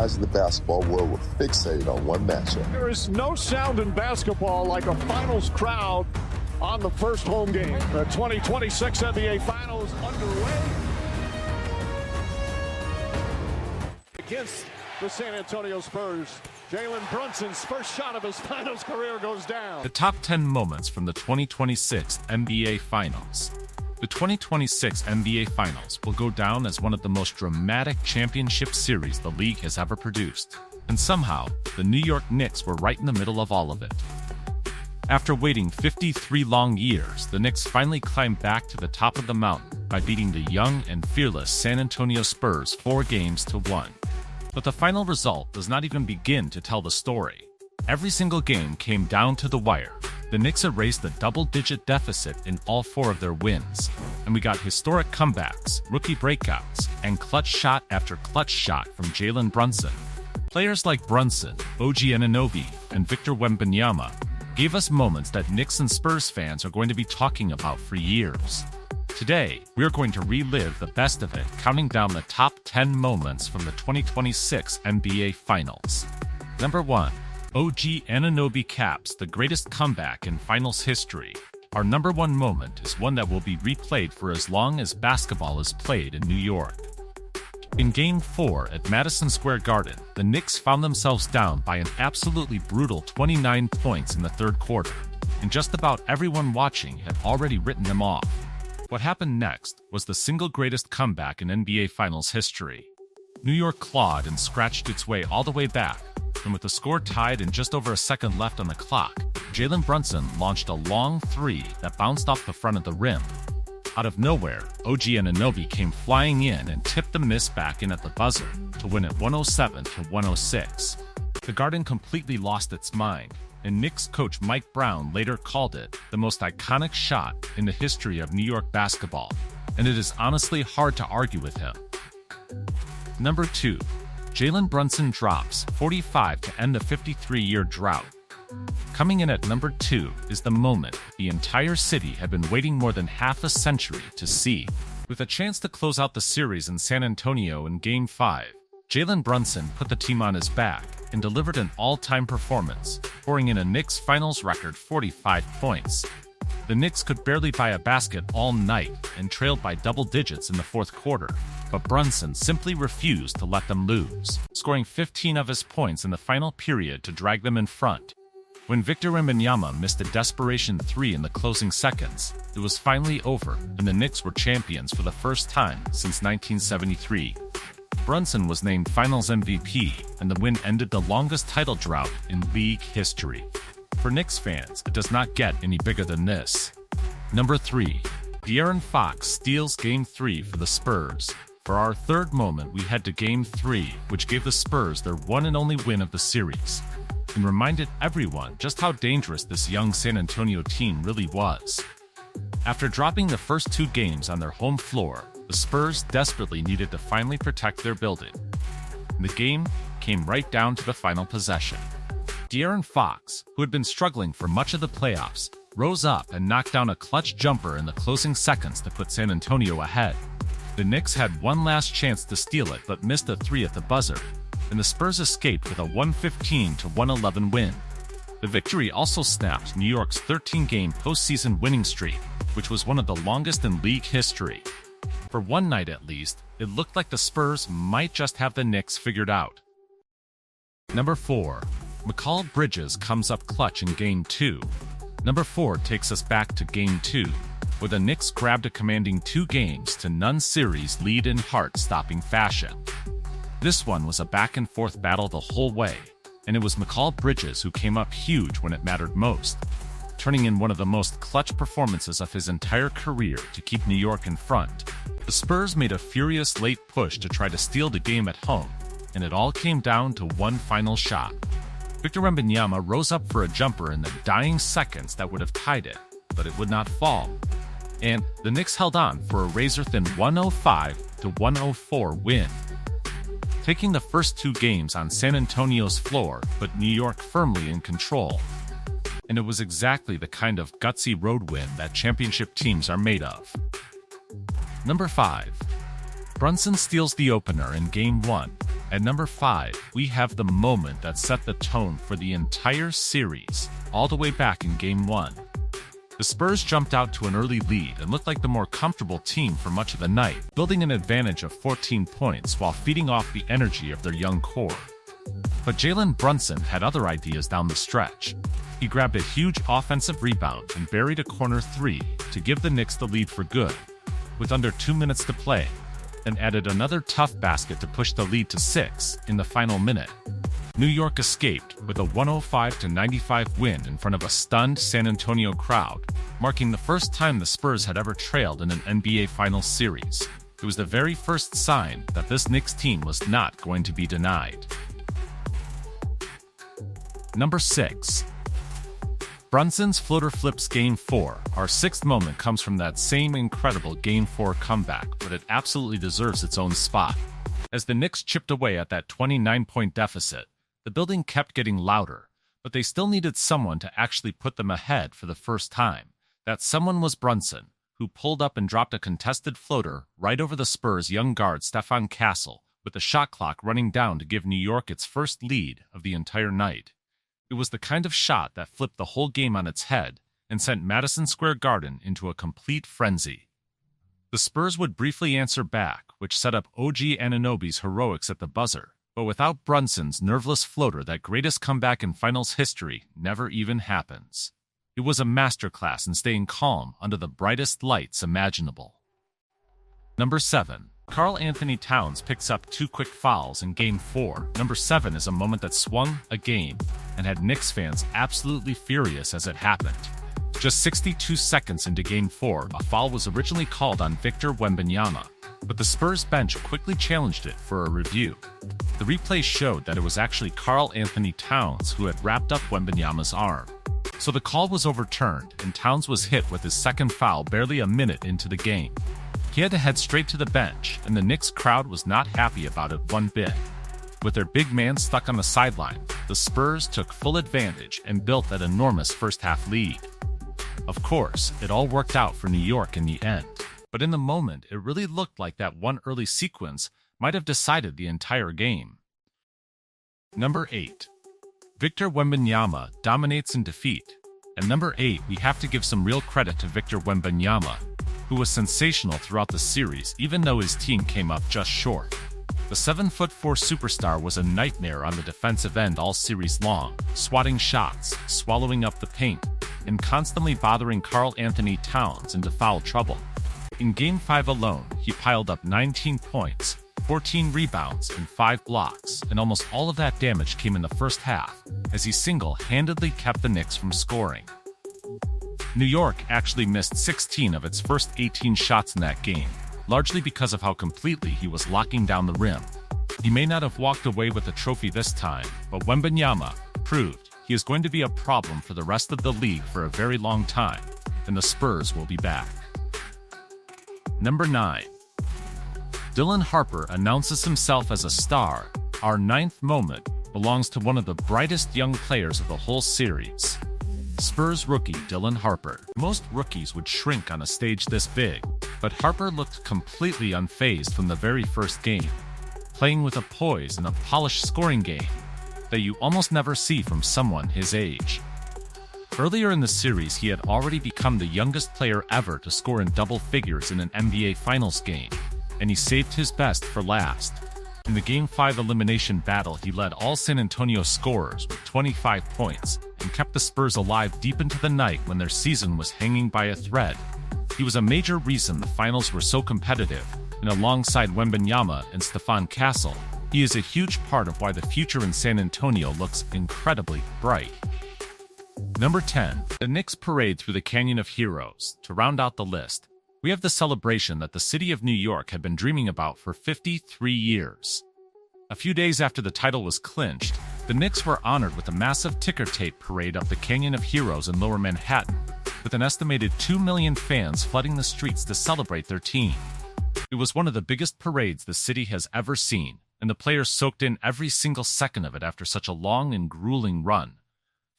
guys in the basketball world were fixated on one matchup. There is no sound in basketball like a finals crowd on the first home game. The 2026 NBA Finals underway against the San Antonio Spurs. Jalen Brunson's first shot of his finals career goes down. The top 10 moments from the 2026 NBA Finals. The 2026 NBA Finals will go down as one of the most dramatic championship series the league has ever produced. And somehow, the New York Knicks were right in the middle of all of it. After waiting 53 long years, the Knicks finally climbed back to the top of the mountain by beating the young and fearless San Antonio Spurs 4-1. But the final result does not even begin to tell the story. Every single game came down to the wire. The Knicks erased a double-digit deficit in all 4 of their wins, and we got historic comebacks, rookie breakouts, and clutch shot after clutch shot from Jalen Brunson. Players like Brunson, OG Anunoby, and Victor Wembanyama gave us moments that Knicks and Spurs fans are going to be talking about for years. Today, we are going to relive the best of it, counting down the top 10 moments from the 2026 NBA Finals. Number 1. OG Anunoby caps the greatest comeback in Finals history. Our number 1 moment is one that will be replayed for as long as basketball is played in New York. In Game 4 at Madison Square Garden, the Knicks found themselves down by an absolutely brutal 29 points in the third quarter, and just about everyone watching had already written them off. What happened next was the single greatest comeback in NBA Finals history. New York clawed and scratched its way all the way back, and with the score tied and just over a second left on the clock, Jalen Brunson launched a long 3 that bounced off the front of the rim. Out of nowhere, OG Anunoby came flying in and tipped the miss back in at the buzzer to win it 107-106. The Garden completely lost its mind, and Knicks coach Mike Brown later called it the most iconic shot in the history of New York basketball, and it is honestly hard to argue with him. Number 2. Jalen Brunson drops 45 to end the 53-year drought. Coming in at number 2 is the moment the entire city had been waiting more than half a century to see. With a chance to close out the series in San Antonio in Game 5, Jalen Brunson put the team on his back and delivered an all-time performance, pouring in a Knicks Finals record 45 points. The Knicks could barely buy a basket all night and trailed by double digits in the fourth quarter, but Brunson simply refused to let them lose, scoring 15 of his points in the final period to drag them in front. When Victor Wembanyama missed a desperation 3 in the closing seconds, it was finally over, and the Knicks were champions for the first time since 1973. Brunson was named Finals MVP, and the win ended the longest title drought in league history. For Knicks fans, it does not get any bigger than this. Number 3. De'Aaron Fox steals Game 3 for the Spurs. For our third moment, we head to Game 3, which gave the Spurs their one and only win of the series, and reminded everyone just how dangerous this young San Antonio team really was. After dropping the first 2 games on their home floor, the Spurs desperately needed to finally protect their building. The game came right down to the final possession. De'Aaron Fox, who had been struggling for much of the playoffs, rose up and knocked down a clutch jumper in the closing seconds to put San Antonio ahead. The Knicks had one last chance to steal it but missed a 3 at the buzzer, and the Spurs escaped with a 115-111 win. The victory also snapped New York's 13-game postseason winning streak, which was one of the longest in league history. For one night at least, it looked like the Spurs might just have the Knicks figured out. Number 4. Mikal Bridges comes up clutch in Game 2. Number 4 takes us back to Game 2, where the Knicks grabbed a commanding 2-0 series lead in heart-stopping fashion. This one was a back-and-forth battle the whole way, and it was Mikal Bridges who came up huge when it mattered most, turning in one of the most clutch performances of his entire career to keep New York in front. The Spurs made a furious late push to try to steal the game at home, and it all came down to one final shot. Victor Wembanyama rose up for a jumper in the dying seconds that would have tied it, but it would not fall. And the Knicks held on for a razor-thin 105-104 win. Taking the first 2 games on San Antonio's floor put New York firmly in control. And it was exactly the kind of gutsy road win that championship teams are made of. Number 5. Brunson steals the opener in Game 1, At number 5, we have the moment that set the tone for the entire series, all the way back in Game 1. The Spurs jumped out to an early lead and looked like the more comfortable team for much of the night, building an advantage of 14 points while feeding off the energy of their young core. But Jalen Brunson had other ideas down the stretch. He grabbed a huge offensive rebound and buried a corner 3 to give the Knicks the lead for good, with under 2 minutes to play, and added another tough basket to push the lead to 6 in the final minute. New York escaped with a 105-95 win in front of a stunned San Antonio crowd, marking the first time the Spurs had ever trailed in an NBA Finals series. It was the very first sign that this Knicks team was not going to be denied. Number 6. Brunson's floater flips Game 4. Our 6th moment comes from that same incredible Game 4 comeback, but it absolutely deserves its own spot. As the Knicks chipped away at that 29-point deficit, the building kept getting louder, but they still needed someone to actually put them ahead for the first time. That someone was Brunson, who pulled up and dropped a contested floater right over the Spurs' young guard Stefan Castle, with the shot clock running down to give New York its first lead of the entire night. It was the kind of shot that flipped the whole game on its head and sent Madison Square Garden into a complete frenzy. The Spurs would briefly answer back, which set up OG Anunoby's heroics at the buzzer, but without Brunson's nerveless floater, that greatest comeback in finals history never even happens. It was a masterclass in staying calm under the brightest lights imaginable. Number 7. Karl Anthony Towns picks up 2 quick fouls in Game 4. Number 7 is a moment that swung a game and had Knicks fans absolutely furious as it happened. Just 62 seconds into Game 4, a foul was originally called on Victor Wembanyama, but the Spurs bench quickly challenged it for a review. The replay showed that it was actually Karl Anthony Towns who had wrapped up Wembanyama's arm. So the call was overturned, and Towns was hit with his second foul barely a minute into the game. He had to head straight to the bench, and the Knicks crowd was not happy about it one bit. With their big man stuck on the sideline, the Spurs took full advantage and built that enormous first-half lead. Of course, it all worked out for New York in the end, but in the moment, it really looked like that one early sequence might have decided the entire game. Number 8. Victor Wembanyama dominates in defeat. At number 8, we have to give some real credit to Victor Wembanyama, who was sensational throughout the series even though his team came up just short. The 7'4" superstar was a nightmare on the defensive end all series long, swatting shots, swallowing up the paint, and constantly bothering Karl Anthony Towns into foul trouble. In Game 5 alone, he piled up 19 points, 14 rebounds, and 5 blocks, and almost all of that damage came in the first half, as he single-handedly kept the Knicks from scoring. New York actually missed 16 of its first 18 shots in that game, largely because of how completely he was locking down the rim. He may not have walked away with the trophy this time, but Wembanyama proved he is going to be a problem for the rest of the league for a very long time, and the Spurs will be back. Number 9. Dylan Harper announces himself as a star. Our 9th moment belongs to one of the brightest young players of the whole series. Spurs rookie Dylan Harper. Most rookies would shrink on a stage this big, but Harper looked completely unfazed from the very first game, playing with a poise and a polished scoring game that you almost never see from someone his age. Earlier in the series, he had already become the youngest player ever to score in double figures in an NBA Finals game, and he saved his best for last. In the Game 5 elimination battle, he led all San Antonio scorers with 25 points and kept the Spurs alive deep into the night when their season was hanging by a thread. He was a major reason the finals were so competitive, and alongside Wembanyama and Stefan Castle, he is a huge part of why the future in San Antonio looks incredibly bright. Number 10. The Knicks parade through the Canyon of Heroes. To round out the list, we have the celebration that the city of New York had been dreaming about for 53 years. A few days after the title was clinched, the Knicks were honored with a massive ticker tape parade up the Canyon of Heroes in Lower Manhattan, with an estimated 2 million fans flooding the streets to celebrate their team. It was one of the biggest parades the city has ever seen, and the players soaked in every single second of it after such a long and grueling run.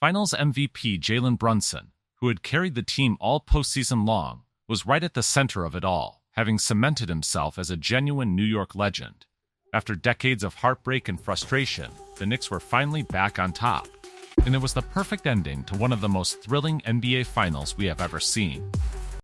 Finals MVP Jalen Brunson, who had carried the team all postseason long, was right at the center of it all, having cemented himself as a genuine New York legend. After decades of heartbreak and frustration, the Knicks were finally back on top. And it was the perfect ending to one of the most thrilling NBA Finals we have ever seen.